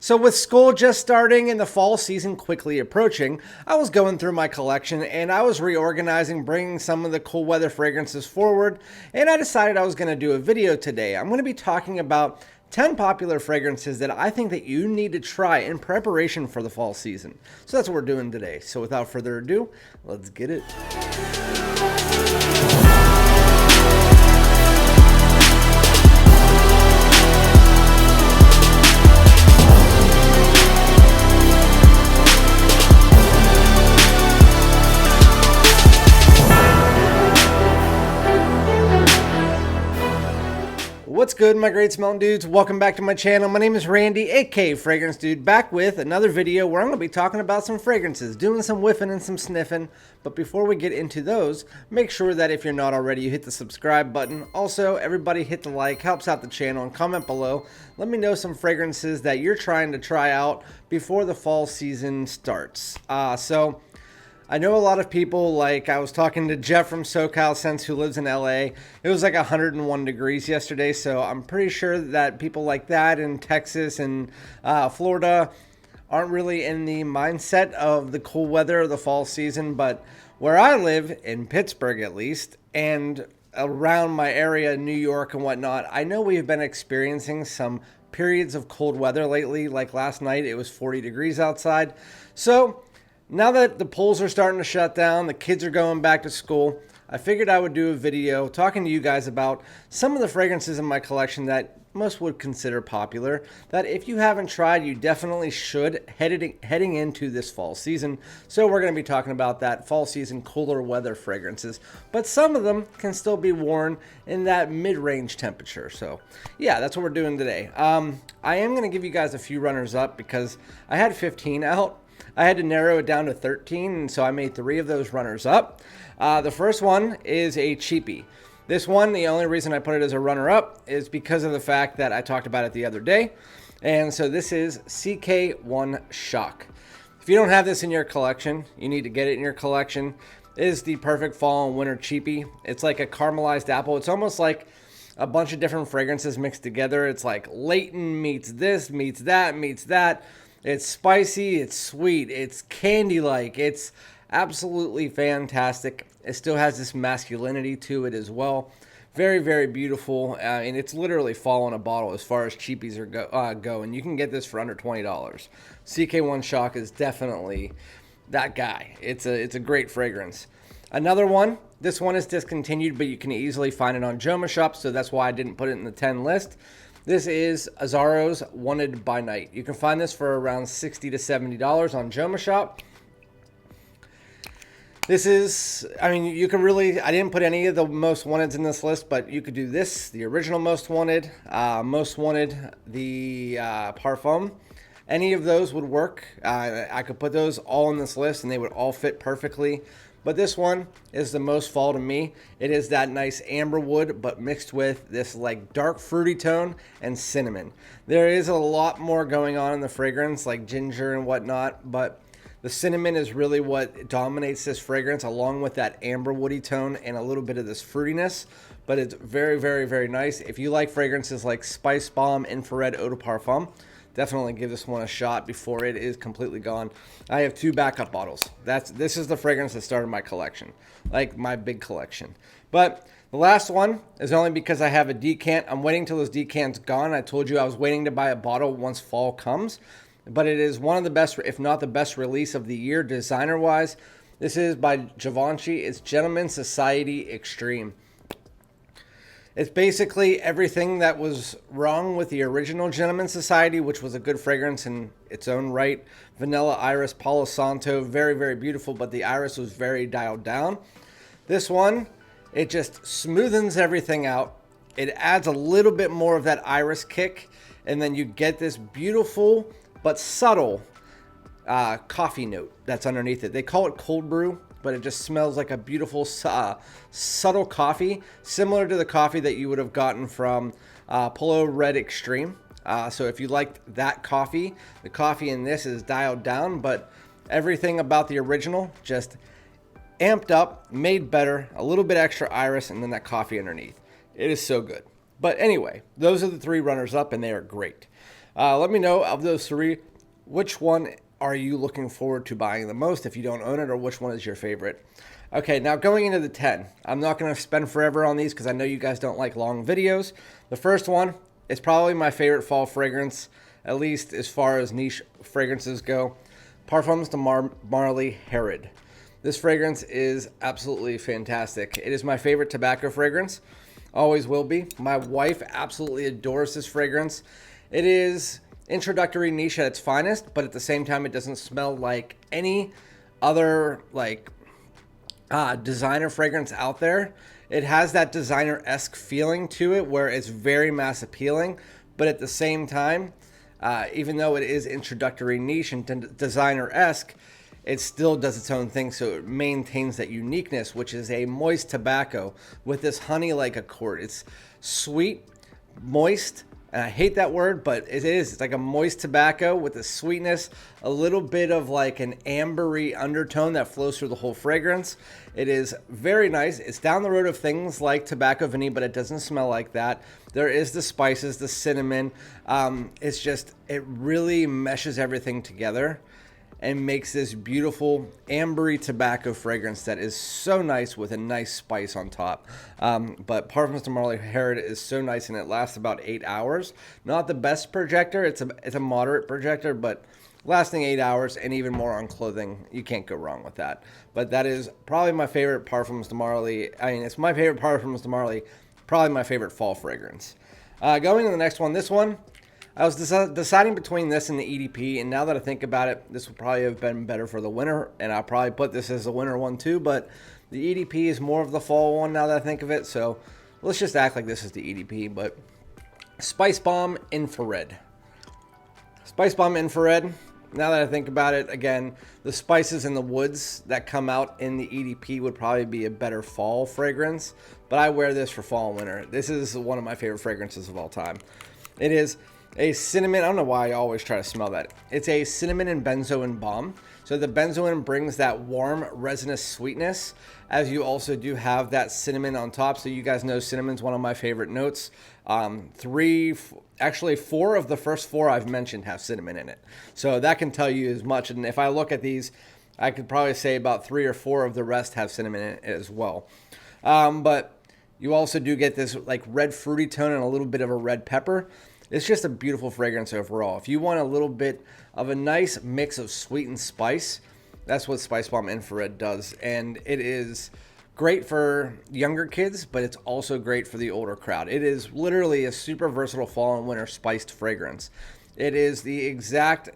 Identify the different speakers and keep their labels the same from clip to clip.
Speaker 1: So with school just starting and the fall season quickly approaching, I was going through my collection and I was reorganizing, bringing some of the cool weather fragrances forward, and I decided I was going to do a video today. I'm going to be talking about 10 popular fragrances that I think that you need to try in preparation for the fall season. So that's what we're doing today. So without further ado, let's get it. What's good, my great smelling dudes? Welcome back to my channel. My name is Randy, aka Fragrance Dude, back with another video where I'm going to be talking about some fragrances, doing some whiffing and some sniffing. But before we get into those, make sure that if you're not already, you hit the subscribe button. Also, everybody hit the like, helps out the channel, and comment below. Let me know some fragrances that you're trying to try out before the fall season starts. I know a lot of people, like I was talking to Jeff from SoCal Sense who lives in LA. It was like 101 degrees yesterday, so I'm pretty sure that people like that in Texas and Florida aren't really in the mindset of the cool weather of the fall season. But where I live, in Pittsburgh at least, and around my area, New York and whatnot, I know we've been experiencing some periods of cold weather lately. Like last night, it was 40 degrees outside. So now that the pools are starting to shut down, the kids are going back to school, I figured I would do a video talking to you guys about some of the fragrances in my collection that most would consider popular, that if you haven't tried, you definitely should heading into this fall season. So we're going to be talking about that fall season cooler weather fragrances, but some of them can still be worn in that mid-range temperature. So yeah, that's what we're doing today. I am going to give you guys a few runners up because I had 15 out. I had to narrow it down to 13, and so I made 3 of those runners up. The first one is a cheapie. This one, the only reason I put it as a runner-up is because of the fact that I talked about it the other day. And so this is CK1 Shock. If you don't have this in your collection, you need to get it in your collection. It is the perfect fall and winter cheapie. It's like a caramelized apple. It's almost like a bunch of different fragrances mixed together. It's like Leighton meets this, meets that, meets that. It's spicy, it's sweet, it's candy-like, it's absolutely fantastic. It still has this masculinity to it as well. Very, very beautiful, and it's literally fall in a bottle as far as cheapies go, and you can get this for under $20. CK1 Shock is definitely that guy. It's a great fragrance. Another one, this one is discontinued, but you can easily find it on Joma Shop, so that's why I didn't put it in the 10 list. This is Azzaro's Wanted by Night. You can find this for around $60 to $70 on Joma Shop. This is, I mean, you can really, I didn't put any of the most wanteds in this list, but you could do this, the original most wanted, the Parfum. Any of those would work. I could put those all in this list and they would all fit perfectly. But this one is the most fall to me. It is that nice amber wood, but mixed with this like dark fruity tone and cinnamon. There is a lot more going on in the fragrance, like ginger and whatnot, but the cinnamon is really what dominates this fragrance, along with that amber woody tone and a little bit of this fruitiness. But it's very, very, very nice. If you like fragrances like Spicebomb Infrared Eau de Parfum, definitely give this one a shot before it is completely gone. I have 2 backup bottles. This is the fragrance that started my collection, like my big collection. But the last one is only because I have a decant. I'm waiting till those decants gone. I told you I was waiting to buy a bottle once fall comes, but it is one of the best, if not the best release of the year designer-wise. This is by Givenchy. It's Gentleman Society Extreme. It's basically everything that was wrong with the original Gentleman Society, which was a good fragrance in its own right. Vanilla Iris, Palo Santo, very, very beautiful, but the iris was very dialed down. This one, it just smoothens everything out. It adds a little bit more of that iris kick, and then you get this beautiful but subtle coffee note that's underneath it. They call it cold brew, but it just smells like a beautiful, subtle coffee, similar to the coffee that you would have gotten from Polo Red Extreme. So if you liked that coffee, the coffee in this is dialed down, but everything about the original just amped up, made better, a little bit extra iris, and then that coffee underneath. It is so good. But anyway, those are the 3 runners up, and they are great. Let me know of those three, which one are you looking forward to buying the most if you don't own it, or which one is your favorite? Okay, now going into the 10. I'm not going to spend forever on these because I know you guys don't like long videos. The first one is probably my favorite fall fragrance, at least as far as niche fragrances go. Parfums de Marly Herod. This fragrance is absolutely fantastic. It is my favorite tobacco fragrance. Always will be. My wife absolutely adores this fragrance. It is introductory niche at its finest, but at the same time, it doesn't smell like any other designer fragrance out there. It has that designer-esque feeling to it where it's very mass appealing, but at the same time, even though it is introductory niche and designer-esque, it still does its own thing, so it maintains that uniqueness, which is a moist tobacco with this honey-like accord. It's sweet, moist, and I hate that word, but it is. It's like a moist tobacco with a sweetness, a little bit of like an ambery undertone that flows through the whole fragrance. It is very nice. It's down the road of things like Tobacco Vanille, but it doesn't smell like that. There is the spices, the cinnamon. It's just, it really meshes everything together and makes this beautiful ambery tobacco fragrance that is so nice with a nice spice on top. But Parfums de Marly Herod is so nice, and it lasts about 8 hours. Not the best projector. It's a moderate projector, but lasting 8 hours and even more on clothing. You can't go wrong with that. But that is probably my favorite Parfums de Marly. I mean, it's my favorite Parfums de Marly, probably my favorite fall fragrance. Going to the next one. This one, I was deciding between this and the EDP, and now that I think about it, this would probably have been better for the winter, and I'll probably put this as the winter one too, but the EDP is more of the fall one now that I think of it, so let's just act like this is the EDP. But Spicebomb Infrared. Spicebomb Infrared, now that I think about it, again, the spices in the woods that come out in the EDP would probably be a better fall fragrance, but I wear this for fall and winter. This is one of my favorite fragrances of all time. It is a cinnamon, I don't know why I always try to smell that. It's a cinnamon and benzoin bomb. So the benzoin brings that warm resinous sweetness, as you also do have that cinnamon on top. So you guys know cinnamon's one of my favorite notes. Actually 4 of the first 4 I've mentioned have cinnamon in it. So that can tell you as much. And if I look at these, I could probably say about 3 or 4 of the rest have cinnamon in it as well. But you also do get this like red fruity tone and a little bit of a red pepper. It's just a beautiful fragrance overall. If you want a little bit of a nice mix of sweet and spice, that's what Spicebomb Infrared does. And it is great for younger kids, but it's also great for the older crowd. It is literally a super versatile fall and winter spiced fragrance. It is the exact,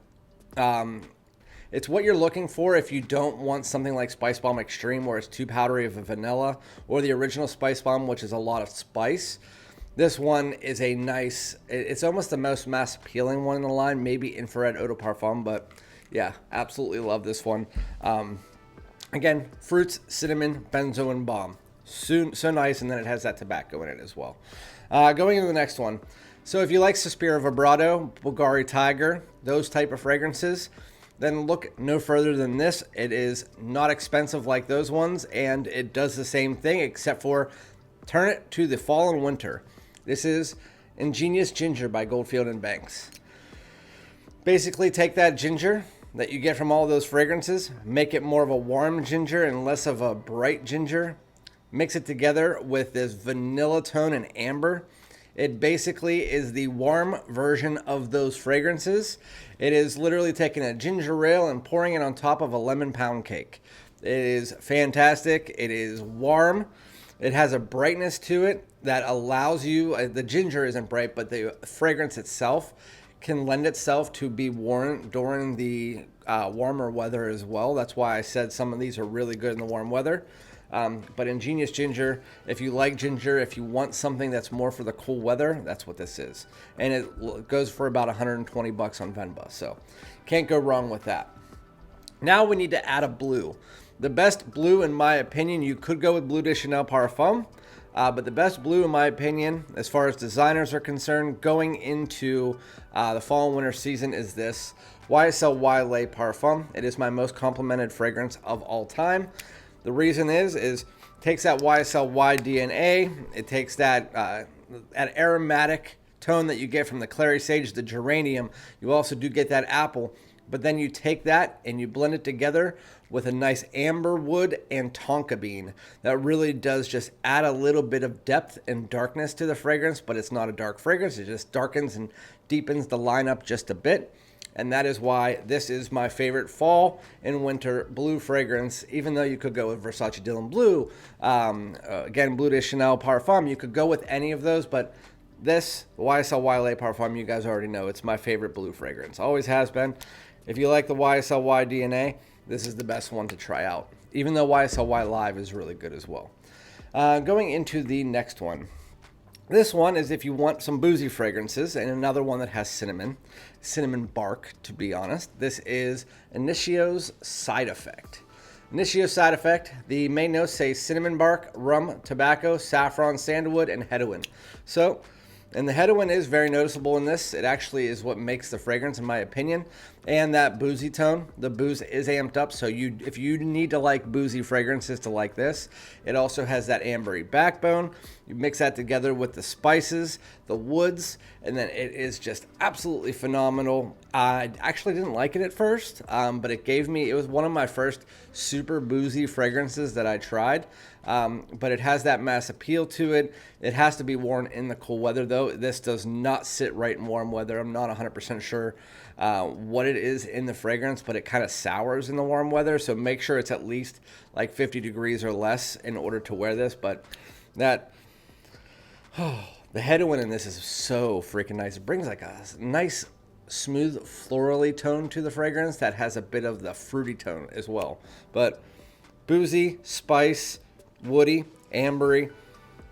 Speaker 1: it's what you're looking for if you don't want something like Spicebomb Extreme, where it's too powdery of a vanilla, or the original Spicebomb, which is a lot of spice. This one is a nice, it's almost the most mass appealing one in the line, maybe Infrared Eau de Parfum, but yeah, absolutely love this one. Again, fruits, cinnamon, benzoin bomb. So nice, and then it has that tobacco in it as well. Going into the next one. So if you like Suspiro Vibrato, Bulgari Tiger, those type of fragrances, then look no further than this. It is not expensive like those ones, and it does the same thing, except for turn it to the fall and winter. This is Ingenious Ginger by Goldfield and Banks. Basically, take that ginger that you get from all those fragrances, make it more of a warm ginger and less of a bright ginger, mix it together with this vanilla tone and amber. It basically is the warm version of those fragrances. It is literally taking a ginger ale and pouring it on top of a lemon pound cake. It is fantastic. It is warm. It has a brightness to it that allows you, the ginger isn't bright, but the fragrance itself can lend itself to be worn during the warmer weather as well. That's why I said some of these are really good in the warm weather. But Ingenious Ginger, if you like ginger, if you want something that's more for the cool weather, that's what this is. And it goes for about 120 bucks on Venba, so can't go wrong with that. Now we need to add a blue. The best blue, in my opinion, you could go with Bleu de Chanel Parfum, but the best blue, in my opinion, as far as designers are concerned, going into the fall and winter season is this YSL Y Le Parfum. It is my most complimented fragrance of all time. The reason is it takes that YSL Y DNA, it takes that aromatic tone that you get from the clary sage, the geranium. You also do get that apple, but then you take that and you blend it together with a nice amber wood and tonka bean. That really does just add a little bit of depth and darkness to the fragrance, but it's not a dark fragrance. It just darkens and deepens the lineup just a bit. And that is why this is my favorite fall and winter blue fragrance, even though you could go with Versace Dylan Blue, again, Bleu de Chanel Parfum. You could go with any of those, but this, YSL Y Le Parfum, you guys already know, it's my favorite blue fragrance. Always has been. If you like the YSL Y DNA, this is the best one to try out, even though YSL Y Live is really good as well. Going into the next one. This one is if you want some boozy fragrances, and another one that has cinnamon bark, to be honest. This is Initio's Side Effect. Initio's Side Effect, the main notes say cinnamon bark, rum, tobacco, saffron, sandalwood, and hedoin. And the hedoin is very noticeable in this. It actually is what makes the fragrance, in my opinion. And that boozy tone, the booze is amped up. So if you need to like boozy fragrances to like this, it also has that ambery backbone. You mix that together with the spices, the woods, and then it is just absolutely phenomenal. I actually didn't like it at first, but it was one of my first super boozy fragrances that I tried. But it has that mass appeal to it. It has to be worn in the cool weather, though. This does not sit right in warm weather. I'm not 100% sure what it is in the fragrance, but it kind of sours in the warm weather. So make sure it's at least like 50 degrees or less in order to wear this. But the hedoin in this is so freaking nice. It brings like a nice, smooth, florally tone to the fragrance that has a bit of the fruity tone as well. But boozy, spice, woody, ambery,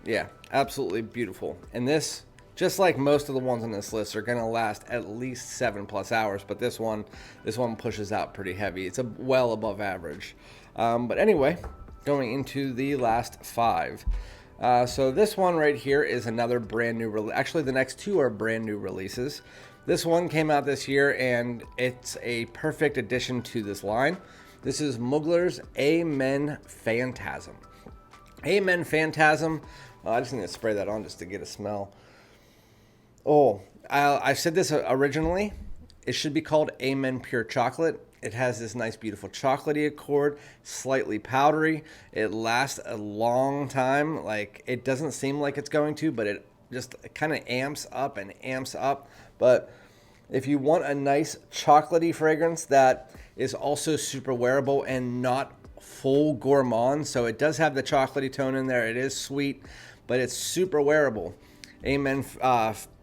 Speaker 1: yeah, absolutely beautiful. And this, just like most of the ones on this list, are going to last at least 7+ hours, but this one pushes out pretty heavy. It's well above average. But anyway, going into the last 5. So this one right here is another brand new release. Actually, the next 2 are brand new releases. This one came out this year, and it's a perfect addition to this line. This is Mugler's A Men Fantasm. A Men Fantasm. I just need to spray that on just to get a smell. Oh, I said this originally. It should be called A Men Pure Chocolate. It has this nice, beautiful chocolatey accord, slightly powdery. It lasts a long time. Like, it doesn't seem like it's going to, but it just kind of amps up and amps up. But if you want a nice chocolatey fragrance that is also super wearable and not full gourmand, so it does have the chocolatey tone in there. It is sweet, but it's super wearable. A Men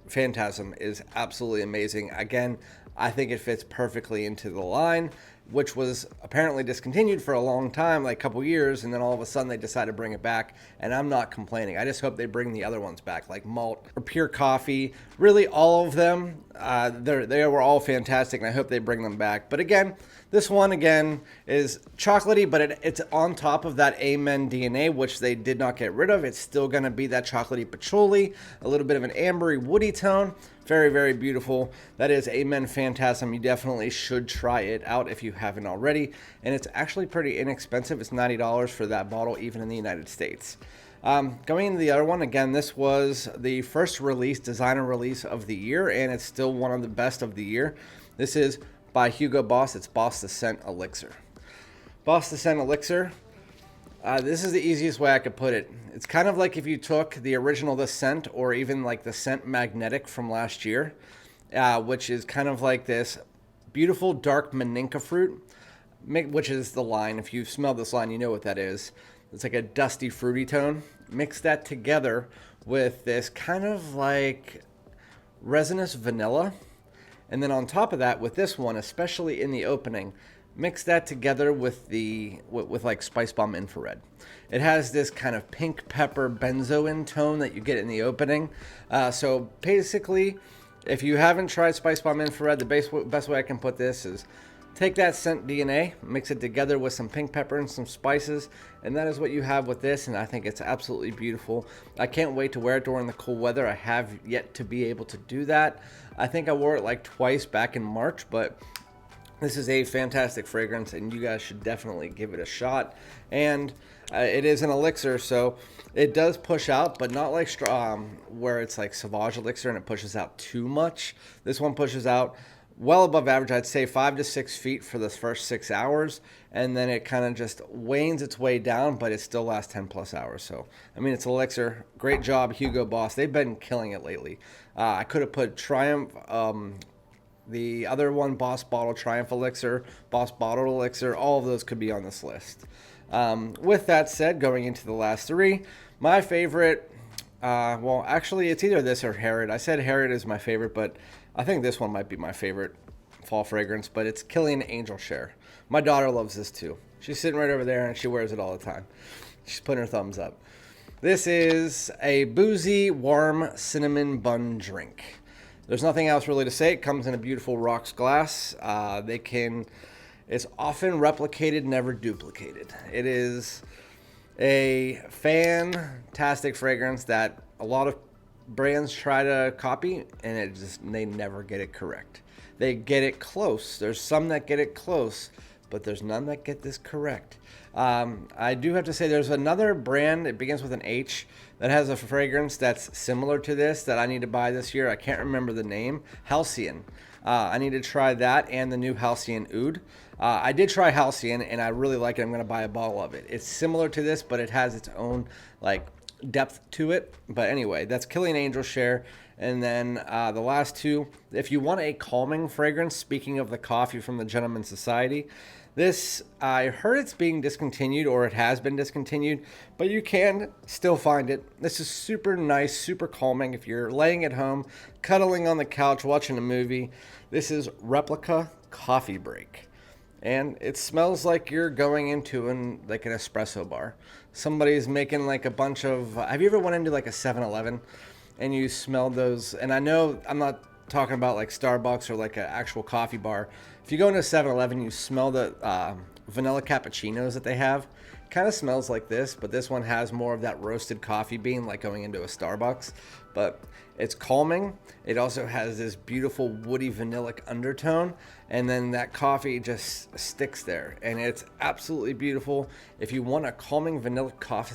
Speaker 1: Fantasm is absolutely amazing. Again, I think it fits perfectly into the line, which was apparently discontinued for a long time, like a couple years, and then all of a sudden they decided to bring it back, and I'm not complaining. I just hope they bring the other ones back, like Malt or Pure Coffee. Really, all of them, they were all fantastic, and I hope they bring them back. But again, this one, again, is chocolatey, but it's on top of that A Men DNA, which they did not get rid of. It's still going to be that chocolatey patchouli, a little bit of an ambery woody tone. Very, very beautiful. That is A Men Fantasm. You definitely should try it out if you haven't already. And it's actually pretty inexpensive. It's $90 for that bottle, even in the United States. Going into the other one, again, this was the first designer release of the year, and it's still one of the best of the year. This is by Hugo Boss. It's Boss the Scent Elixir. Boss the Scent Elixir. This is the easiest way I could put it. It's kind of like if you took the original The Scent, or even like the Scent Magnetic from last year, which is kind of like this beautiful dark maninka fruit, which is the line. If you've smelled this line, you know what that is. It's like a dusty fruity tone. Mix that together with this kind of like resinous vanilla. And then on top of that, with this one, especially in the opening, mix that together with like Spicebomb Infrared. It has this kind of pink pepper benzoin tone that you get in the opening. So basically, if you haven't tried Spicebomb Infrared, the best way I can put this is take that scent DNA, mix it together with some pink pepper and some spices, and that is what you have with this, and I think it's absolutely beautiful. I can't wait to wear it during the cool weather. I have yet to be able to do that. I think I wore it like twice back in March, but This is a fantastic fragrance, and you guys should definitely give it a shot. And it is an elixir, so it does push out, but not like where it's like Sauvage Elixir and it pushes out too much. This one pushes out well above average. I'd say 5 to 6 feet for the first 6 hours, and then it kind of just wanes its way down, but it still lasts 10 plus hours. So, I mean, it's elixir. Great job, Hugo Boss. They've been killing it lately. I could have put Triumph, the other one, Boss Bottle Triumph Elixir, Boss Bottle Elixir, all of those could be on this list. With that said, going into the last three, my favorite, well, actually, it's either this or Harrod. I said Harrod is my favorite, but I think this one might be my favorite fall fragrance, but it's Kilian Angel Share. My daughter loves this too. She's sitting right over there, and she wears it all the time. She's putting her thumbs up. This is a boozy, warm cinnamon bun drink. There's nothing else really to say. It comes in a beautiful rocks glass. It's often replicated, never duplicated. It is a fantastic fragrance that a lot of brands try to copy, and they never get it correct. They get it close. There's some that get it close, but there's none that get this correct. I do have to say there's another brand, it begins with an H, that has a fragrance that's similar to this that I need to buy this year. I can't remember the name. Halcyon. I need to try that and the new Halcyon Oud. I did try Halcyon and I really like it. I'm going to buy a bottle of it. It's similar to this, but it has its own like depth to it. But anyway, that's Kilian Angel Share. And then the last two, if you want a calming fragrance, speaking of the coffee from the Gentleman Society, this, I heard it's being discontinued, or it has been discontinued, but you can still find it. This is super nice, super calming. If you're laying at home, cuddling on the couch, watching a movie, this is Replica Coffee Break. And it smells like you're going into like an espresso bar. Somebody's making like a bunch of, have you ever went into like a 7-Eleven and you smelled those? And I know I'm not talking about like Starbucks or like an actual coffee bar. If you go into 7-Eleven, you smell the vanilla cappuccinos that they have. Kind of smells like this, but this one has more of that roasted coffee bean like going into a Starbucks. But it's calming. It also has this beautiful woody vanillic undertone, and then that coffee just sticks there, and it's absolutely beautiful. If you want a calming vanilla coffee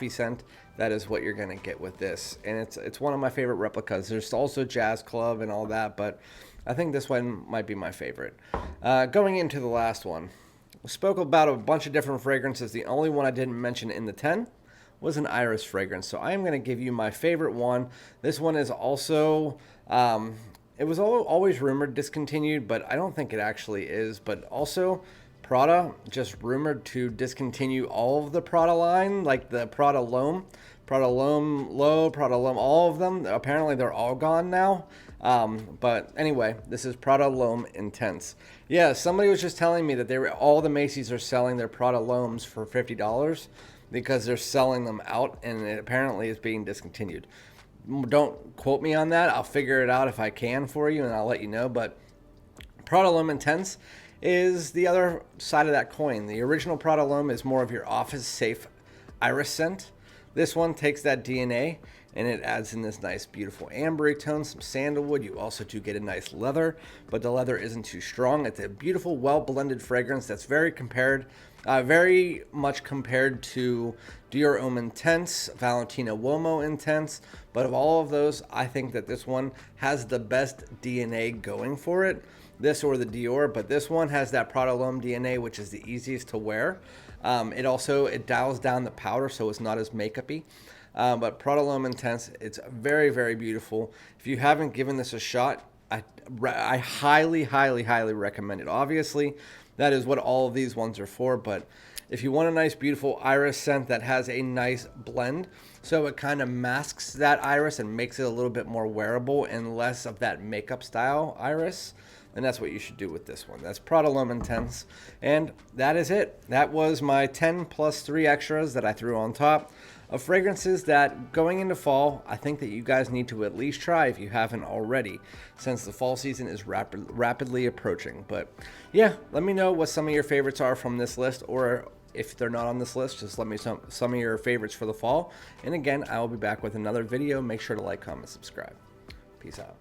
Speaker 1: scent, that is what you're gonna get with this. And it's one of my favorite replicas. There's also Jazz Club and all that, but I think this one might be my favorite. Going into the last one, we spoke about a bunch of different fragrances. The only one I didn't mention in the 10 was an iris fragrance. So I am going to give you my favorite one. This one is also, it was always rumored discontinued, but I don't think it actually is. But also, Prada just rumored to discontinue all of the Prada line, like the Prada L'Homme, Prada L'Homme Low, Prada L'Homme, all of them. Apparently they're all gone now. But anyway, this is Prada L'Homme Intense. Yeah, somebody was just telling me that all the Macy's are selling their Prada L'Hommes for $50 because they're selling them out, and it apparently is being discontinued. Don't quote me on that. I'll figure it out if I can for you, and I'll let you know. But Prada L'Homme Intense is the other side of that coin. The original Prada L'Homme is more of your office safe iris scent. This one takes that DNA and it adds in this nice beautiful ambery tone, some sandalwood. You also do get a nice leather, but the leather isn't too strong. It's a beautiful, well blended fragrance that's very much compared to Dior Homme Intense, Valentino Uomo Intense. But of all of those, I think that this one has the best DNA going for it. This or the Dior, but this one has that Prada L'Homme DNA, which is the easiest to wear. It dials down the powder, so it's not as makeup-y. But Prada L'Homme Intense, it's very, very beautiful. If you haven't given this a shot, I highly, highly, highly recommend it. Obviously, that is what all of these ones are for, but if you want a nice, beautiful iris scent that has a nice blend, so it kind of masks that iris and makes it a little bit more wearable and less of that makeup style iris, and that's what you should do with this one. That's Prada L'Homme Intense, and that is it. That was my 10 plus 3 extras that I threw on top of fragrances that, going into fall, I think that you guys need to at least try if you haven't already, since the fall season is rapidly approaching. But yeah, let me know what some of your favorites are from this list, or if they're not on this list, just let me know some of your favorites for the fall. And again, I will be back with another video. Make sure to like, comment, subscribe. Peace out.